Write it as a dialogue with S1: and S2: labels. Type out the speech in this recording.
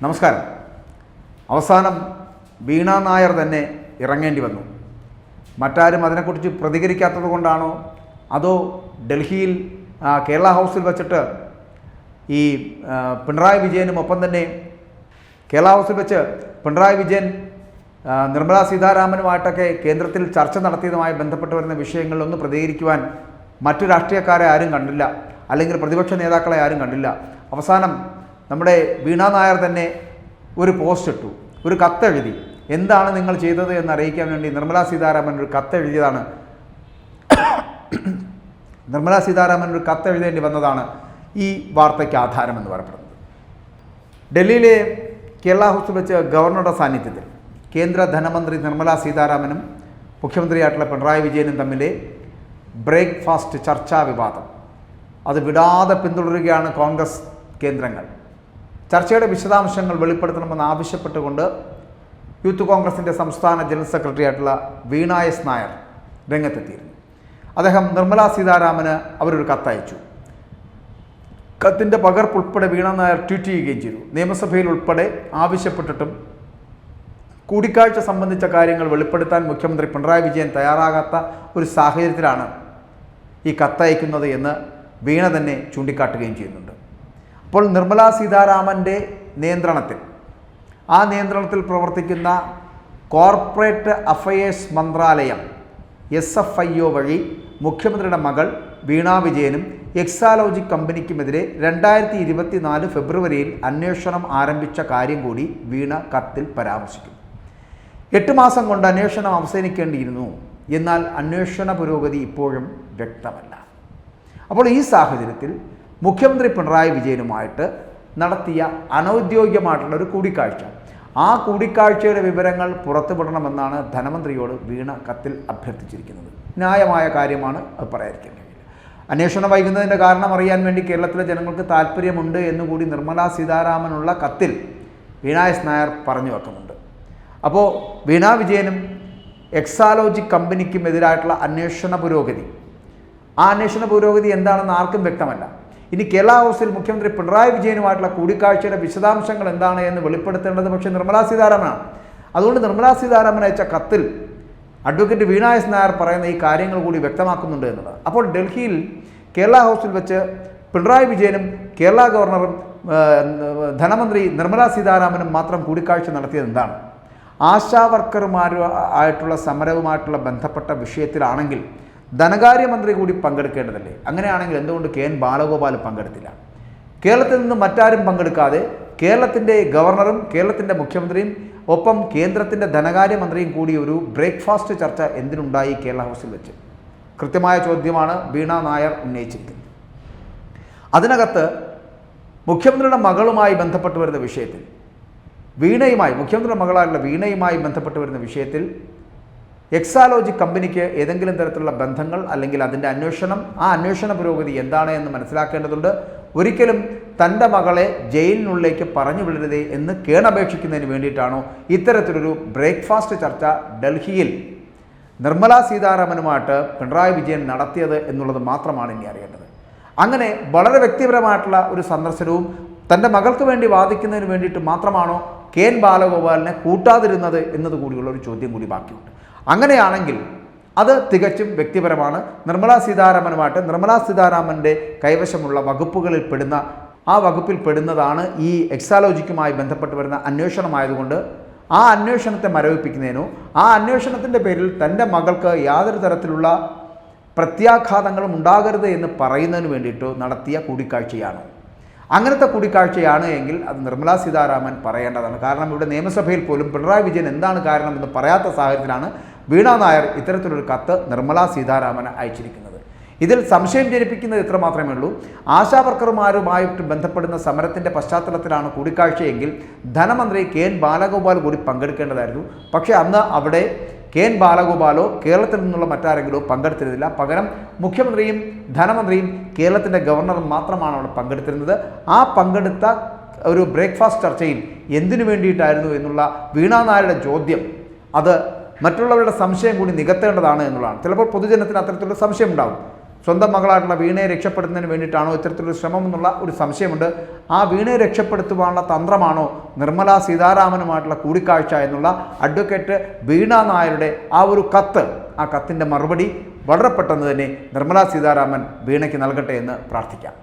S1: നമസ്കാരം. അവസാനം വീണ നായർ തന്നെ ഇറങ്ങേണ്ടി വന്നു. മറ്റാരും അതിനെക്കുറിച്ച് പ്രതികരിക്കാത്തത് കൊണ്ടാണോ, അതോ ഡൽഹിയിൽ കേരള ഹൗസിൽ വച്ചിട്ട് ഈ പിണറായി വിജയനും ഒപ്പം തന്നെ കേരള ഹൗസിൽ വെച്ച് പിണറായി വിജയൻ നിർമ്മലാ സീതാരാമനുമായിട്ടൊക്കെ കേന്ദ്രത്തിൽ ചർച്ച നടത്തിയതുമായി ബന്ധപ്പെട്ട് വരുന്ന വിഷയങ്ങളിലൊന്നും പ്രതികരിക്കുവാൻ മറ്റു രാഷ്ട്രീയക്കാരെ ആരും കണ്ടില്ല, അല്ലെങ്കിൽ പ്രതിപക്ഷ നേതാക്കളെ ആരും കണ്ടില്ല. അവസാനം നമ്മുടെ വീണ നായർ തന്നെ ഒരു പോസ്റ്റ് ഇട്ടു, ഒരു കത്തെഴുതി. എന്താണ് നിങ്ങൾ ചെയ്തത് എന്ന് അറിയിക്കാൻ വേണ്ടി നിർമ്മലാ സീതാരാമൻ ഒരു കത്തെഴുതിയതാണ്. നിർമ്മലാ സീതാരാമൻ ഒരു കത്തെഴുതേണ്ടി വന്നതാണ് ഈ വാർത്തയ്ക്ക് ആധാരമെന്ന് പറയപ്പെടുന്നത്. ഡൽഹിയിലെ കേരള ഹൗസിൽ വെച്ച് ഗവർണറുടെ സാന്നിധ്യത്തിൽ കേന്ദ്ര ധനമന്ത്രി നിർമ്മലാ സീതാരാമനും മുഖ്യമന്ത്രിയായിട്ടുള്ള പിണറായി വിജയനും തമ്മിലെ ബ്രേക്ക്ഫാസ്റ്റ് ചർച്ചാ വിവാദം അത് വിടാതെ പിന്തുടരുകയാണ് കോൺഗ്രസ് കേന്ദ്രങ്ങൾ. ചർച്ചയുടെ വിശദാംശങ്ങൾ വെളിപ്പെടുത്തണമെന്ന് ആവശ്യപ്പെട്ടുകൊണ്ട് യൂത്ത് കോൺഗ്രസിൻ്റെ സംസ്ഥാന ജനറൽ സെക്രട്ടറി ആയിട്ടുള്ള വീണ എസ് നായർ രംഗത്തെത്തിയിരുന്നു. അദ്ദേഹം നിർമ്മലാ സീതാരാമന് അവരൊരു കത്തയച്ചു. കത്തിൻ്റെ പകർപ്പ് ഉൾപ്പെടെ വീണ നായർ ട്വീറ്റ് ചെയ്യുകയും ചെയ്തു. നിയമസഭയിൽ ഉൾപ്പെടെ ആവശ്യപ്പെട്ടിട്ടും കൂടിക്കാഴ്ച സംബന്ധിച്ച കാര്യങ്ങൾ വെളിപ്പെടുത്താൻ മുഖ്യമന്ത്രി പിണറായി വിജയൻ തയ്യാറാകാത്ത ഒരു സാഹചര്യത്തിലാണ് ഈ കത്തയക്കുന്നത് എന്ന് വീണ തന്നെ ചൂണ്ടിക്കാട്ടുകയും ചെയ്യുന്നുണ്ട്. അപ്പോൾ നിർമ്മലാ സീതാരാമൻ്റെ നിയന്ത്രണത്തിൽ പ്രവർത്തിക്കുന്ന കോർപ്പറേറ്റ് അഫയേഴ്സ് മന്ത്രാലയം SFIO വഴി മുഖ്യമന്ത്രിയുടെ മകൾ വീണ വിജയനും എക്സാലോജി കമ്പനിക്കുമെതിരെ 2024 ഫെബ്രുവരിയിൽ അന്വേഷണം ആരംഭിച്ച കാര്യം കൂടി വീണ കത്തിൽ പരാമർശിക്കുന്നു. 8 മാസം കൊണ്ട് അന്വേഷണം അവസാനിക്കേണ്ടിയിരുന്നു, എന്നാൽ അന്വേഷണ പുരോഗതി ഇപ്പോഴും വ്യക്തമല്ല. അപ്പോൾ ഈ സാഹചര്യത്തിൽ മുഖ്യമന്ത്രി പിണറായി വിജയനുമായിട്ട് നടത്തിയ അനൗദ്യോഗികമായിട്ടുള്ള ഒരു കൂടിക്കാഴ്ച, ആ കൂടിക്കാഴ്ചയുടെ വിവരങ്ങൾ പുറത്തുവിടണമെന്നാണ് ധനമന്ത്രിയോട് വീണ കത്തിൽ അഭ്യർത്ഥിച്ചിരിക്കുന്നത്. ന്യായമായ കാര്യമാണ്, അത് പറയാതിരിക്കാൻ കഴിയില്ല. അന്വേഷണം വൈകുന്നതിൻ്റെ കാരണം അറിയാൻ വേണ്ടി കേരളത്തിലെ ജനങ്ങൾക്ക് താല്പര്യമുണ്ട് എന്നുകൂടി നിർമ്മലാ സീതാരാമനുള്ള കത്തിൽ വീണ എസ് നായർ പറഞ്ഞു വെക്കുന്നുണ്ട്. അപ്പോൾ വീണ വിജയനും എക്സാലോജി കമ്പനിക്കുമെതിരായിട്ടുള്ള അന്വേഷണ പുരോഗതി, ആ അന്വേഷണ പുരോഗതി എന്താണെന്ന് ആർക്കും വ്യക്തമല്ല. ഇനി കേരള ഹൗസിൽ മുഖ്യമന്ത്രി പിണറായി വിജയനുമായിട്ടുള്ള കൂടിക്കാഴ്ചയുടെ വിശദാംശങ്ങൾ എന്താണ് എന്ന് വെളിപ്പെടുത്തേണ്ടത് പക്ഷേ നിർമ്മലാ സീതാരാമനാണ്. അതുകൊണ്ട് നിർമ്മലാ സീതാരാമൻ അയച്ച കത്തിൽ അഡ്വക്കേറ്റ് വീണ എസ് നായർ പറയുന്ന ഈ കാര്യങ്ങൾ കൂടി വ്യക്തമാക്കുന്നുണ്ട് എന്നുള്ളത്. അപ്പോൾ ഡൽഹിയിൽ കേരള ഹൗസിൽ വെച്ച് പിണറായി വിജയനും കേരള ഗവർണറും ധനമന്ത്രി നിർമ്മലാ സീതാരാമനും മാത്രം കൂടിക്കാഴ്ച നടത്തിയത് എന്താണ്? ആശാ വർക്കർമാരുമായിട്ടുള്ള സമരവുമായിട്ടുള്ള ബന്ധപ്പെട്ട വിഷയത്തിലാണെങ്കിൽ ധനകാര്യമന്ത്രി കൂടി പങ്കെടുക്കേണ്ടതല്ലേ? അങ്ങനെയാണെങ്കിൽ എന്തുകൊണ്ട് KN ബാലഗോപാൽ പങ്കെടുത്തില്ല? കേരളത്തിൽ നിന്ന് മറ്റാരും പങ്കെടുക്കാതെ കേരളത്തിൻ്റെ ഗവർണറും കേരളത്തിൻ്റെ മുഖ്യമന്ത്രിയും ഒപ്പം കേന്ദ്രത്തിൻ്റെ ധനകാര്യമന്ത്രിയും കൂടി ഒരു ബ്രേക്ക്ഫാസ്റ്റ് ചർച്ച എന്തിനുണ്ടായി കേരള ഹൗസിൽ വെച്ച്? കൃത്യമായ ചോദ്യമാണ് വീണ നായർ ഉന്നയിച്ചിരിക്കുന്നത്. അതിനകത്ത് മുഖ്യമന്ത്രിയുടെ മകളുമായി ബന്ധപ്പെട്ട് വരുന്ന വിഷയത്തിൽ മുഖ്യമന്ത്രിയുടെ മകളായുള്ള വീണയുമായി ബന്ധപ്പെട്ട് വരുന്ന വിഷയത്തിൽ എക്സാലോജി കമ്പനിക്ക് ഏതെങ്കിലും തരത്തിലുള്ള ബന്ധങ്ങൾ അല്ലെങ്കിൽ അതിൻ്റെ ആ അന്വേഷണ പുരോഗതി എന്താണ് എന്ന് മനസ്സിലാക്കേണ്ടതുണ്ട്. ഒരിക്കലും തൻ്റെ മകളെ ജയിലിനുള്ളിലേക്ക് പറഞ്ഞു വിടരുതേ എന്ന് കേണപേക്ഷിക്കുന്നതിന് വേണ്ടിയിട്ടാണോ ഇത്തരത്തിലൊരു ബ്രേക്ക്ഫാസ്റ്റ് ചർച്ച ഡൽഹിയിൽ നിർമ്മലാ സീതാരാമനുമായിട്ട് പിണറായി വിജയൻ നടത്തിയത് എന്നുള്ളത് മാത്രമാണ് ഇനി അറിയേണ്ടത്. അങ്ങനെ വളരെ വ്യക്തിപരമായിട്ടുള്ള ഒരു സന്ദർശനവും തൻ്റെ മകൾക്ക് വേണ്ടി വാദിക്കുന്നതിന് വേണ്ടിയിട്ട് മാത്രമാണോ KN ബാലഗോപാലിനെ കൂട്ടാതിരുന്നത് എന്നതുകൂടിയുള്ള ഒരു ചോദ്യം കൂടി ബാക്കിയുണ്ട്. അങ്ങനെയാണെങ്കിൽ അത് തികച്ചും വ്യക്തിപരമാണ്. നിർമ്മലാ സീതാരാമൻ്റെ കൈവശമുള്ള വകുപ്പിൽ പെടുന്നതാണ് ഈ എക്സാലോജിക്കുമായി ബന്ധപ്പെട്ട് വരുന്ന അന്വേഷണമായതുകൊണ്ട് ആ അന്വേഷണത്തെ മരവിപ്പിക്കുന്നതിനോ ആ അന്വേഷണത്തിൻ്റെ പേരിൽ തൻ്റെ മകൾക്ക് യാതൊരു തരത്തിലുള്ള പ്രത്യാഘാതങ്ങളും ഉണ്ടാകരുത് എന്ന് പറയുന്നതിന് വേണ്ടിയിട്ടോ നടത്തിയ കൂടിക്കാഴ്ചയാണ്. അങ്ങനത്തെ കൂടിക്കാഴ്ചയാണ് എങ്കിൽ അത് നിർമ്മലാ സീതാരാമൻ പറയേണ്ടതാണ്. കാരണം ഇവിടെ നിയമസഭയിൽ പോലും പിണറായി വിജയൻ എന്താണ് കാരണമെന്ന് പറയാത്ത സാഹചര്യത്തിലാണ് വീണ നായർ ഇത്തരത്തിലൊരു കത്ത് നിർമ്മലാ സീതാരാമന് അയച്ചിരിക്കുന്നത്. ഇതിൽ സംശയം ജനിപ്പിക്കുന്നത് ഇത്ര മാത്രമേ ഉള്ളൂ. ആശാ വർക്കർമാരുമായിട്ട് ബന്ധപ്പെടുന്ന സമരത്തിൻ്റെ പശ്ചാത്തലത്തിലാണ് കൂടിക്കാഴ്ചയെങ്കിൽ ധനമന്ത്രി KN ബാലഗോപാൽ കൂടി പങ്കെടുക്കേണ്ടതായിരുന്നു. പക്ഷേ അന്ന് അവിടെ KN ബാലഗോപാലോ കേരളത്തിൽ നിന്നുള്ള മറ്റാരെങ്കിലോ പങ്കെടുത്തിരുന്നില്ല. പകരം മുഖ്യമന്ത്രിയും ധനമന്ത്രിയും കേരളത്തിൻ്റെ ഗവർണറും മാത്രമാണ് അവിടെ പങ്കെടുത്തിരുന്നത്. ആ പങ്കെടുത്ത ഒരു ബ്രേക്ക്ഫാസ്റ്റ് ചർച്ചയിൽ എന്തിനു വേണ്ടിയിട്ടായിരുന്നു എന്നുള്ള വീണ നായരുടെ ചോദ്യം അത് മറ്റുള്ളവരുടെ സംശയം കൂടി നികത്തേണ്ടതാണ് എന്നുള്ളതാണ്. ചിലപ്പോൾ പൊതുജനത്തിന് അത്തരത്തിലുള്ള സംശയം ഉണ്ടാകും. സ്വന്തം മകളായിട്ടുള്ള വീണയെ രക്ഷപ്പെടുത്തുന്നതിന് വേണ്ടിയിട്ടാണോ ഇത്തരത്തിലൊരു ശ്രമം എന്നുള്ള ഒരു സംശയമുണ്ട്. ആ വീണയെ രക്ഷപ്പെടുത്തുവാനുള്ള തന്ത്രമാണോ നിർമ്മലാ സീതാരാമനുമായിട്ടുള്ള കൂടിക്കാഴ്ച എന്നുള്ള അഡ്വക്കേറ്റ് വീണ നായരുടെ ആ ഒരു കത്ത്, ആ കത്തിൻ്റെ മറുപടി വളരെ പെട്ടെന്ന് തന്നെ നിർമ്മലാ സീതാരാമൻ വീണയ്ക്ക് നൽകട്ടെ എന്ന് പ്രാർത്ഥിക്കാം.